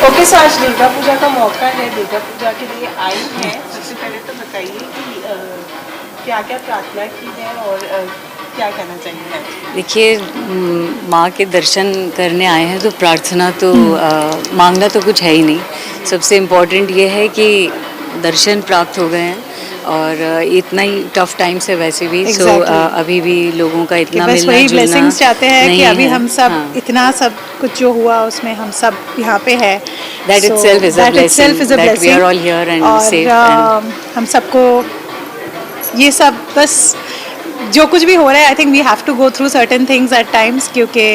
Okay, सो आज दुर्गा पूजा का मौका है, दुर्गा पूजा के लिए आई हैं। सबसे पहले तो बताइए कि क्या क्या प्रार्थना की है और क्या कहना चाहिए। देखिए, माँ के दर्शन करने आए हैं तो प्रार्थना तो मांगना तो कुछ है ही नहीं। सबसे इम्पोर्टेंट ये है कि दर्शन प्राप्त हो गए हैं और इतना ही टफ टाइम से वैसे भी अभी भी लोगों का इतना मिलना जुलना ब्लेसिंग्स चाहते हैं कि अभी हम सब इतना सब कुछ जो हुआ उसमें हम सब यहाँ पे है। That itself is a blessing that we are all here and safe and हम सबको ये सब बस जो कुछ भी हो रहा है, I think we have to go through certain things at times, क्योंकि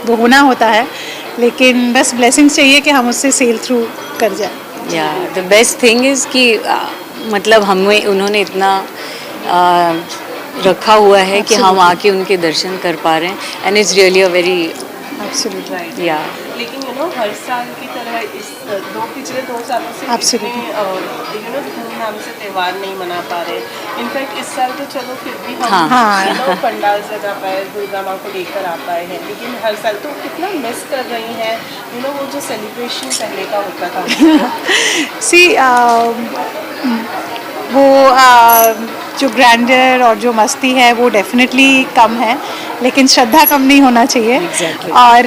वो होना होता है, लेकिन बस ब्लेसिंग्स चाहिए कि हम उससे सेल थ्रू कर जाए। या द बेस्ट थिंग इज़ कि मतलब हमें उन्होंने इतना रखा हुआ है कि हम आके उनके दर्शन कर पा रहे हैं and it's really a very absolutely right. या लेकिन हर साल की तरह इस पिछले 2 सालों से धूमधाम से त्यौहार नहीं मना पा रहे। इनफैक्ट इस साल तो चलो फिर भी हम पंडाल सजा पाए, दुर्गा माँ को लेकर आ पाए हैं, लेकिन हर साल तो कितना मिस कर रही हैं वो जो सेलिब्रेशन पहले का होता था। सी वो जो ग्रैंडर और जो मस्ती है वो डेफिनेटली कम है, लेकिन श्रद्धा कम नहीं होना चाहिए। Exactly. और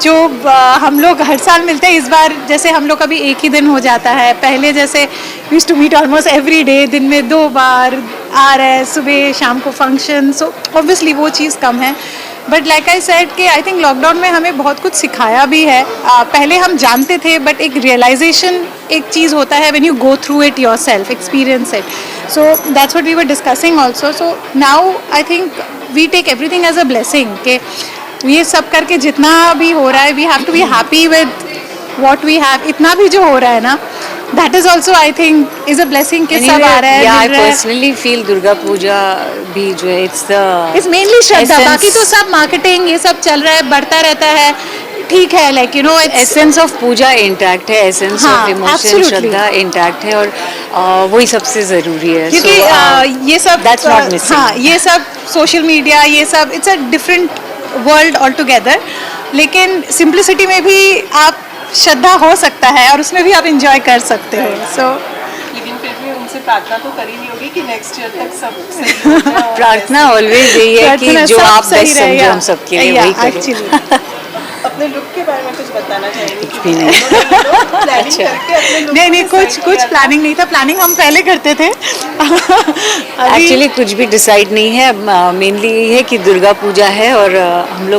जो हम लोग हर साल मिलते हैं, इस बार जैसे हम लोग का भी एक ही दिन हो जाता है। पहले जैसे used to meet almost every day, दिन में 2 बार आ रहा है, सुबह शाम को फंक्शन, सो ऑब्वियसली वो चीज़ कम है। बट लाइक आई सेड कि आई थिंक लॉकडाउन में हमें बहुत कुछ सिखाया भी है। पहले हम जानते थे, बट एक रियलाइजेशन एक चीज़ होता है when you go through it yourself, experience it. So that's what we were discussing also. So now I think we take everything as a blessing कि ये सब करके जितना भी हो रहा है, we have to be happy with what we have. इतना भी जो हो रहा है ना, that is also I think is a blessing कि सब आ रहा है। I personally feel Durga Puja भी जो है इट्स मेनली श्रद्धा, बाकी तो सब मार्केटिंग ये सब चल रहा है, बढ़ता रहता है, ठीक है, like essence of puja intact है, एसेंस ऑफ इमोशन श्रद्धा इंटैक्ट है, और वही सबसे जरूरी है। क्योंकि ये सब दैट्स नॉट मिसिंग। ये सब सोशल मीडिया, ये सब it's a different world all together, लेकिन सिंप्लिसिटी में भी आप श्रद्धा हो सकता है और उसमें भी आप इंजॉय कर सकते हो। सो लेकिन फिर भी उनसे प्रार्थना तो करी नहीं होगी कि नेक्स्ट ईयर तक सब सही हो जाए। प्रार्थना ऑलवेज यही है कि जो आप बेस्ट समझो हम सबके लिए वही करो। अपने लुक के बारे में कुछ बताना चाहेंगे? कुछ भी नहीं। नहीं, कुछ प्लानिंग नहीं था। प्लानिंग हम पहले करते थे। एक्चुअली कुछ भी डिसाइड नहीं है। मेनली ये है कि दुर्गा पूजा है और हम लोग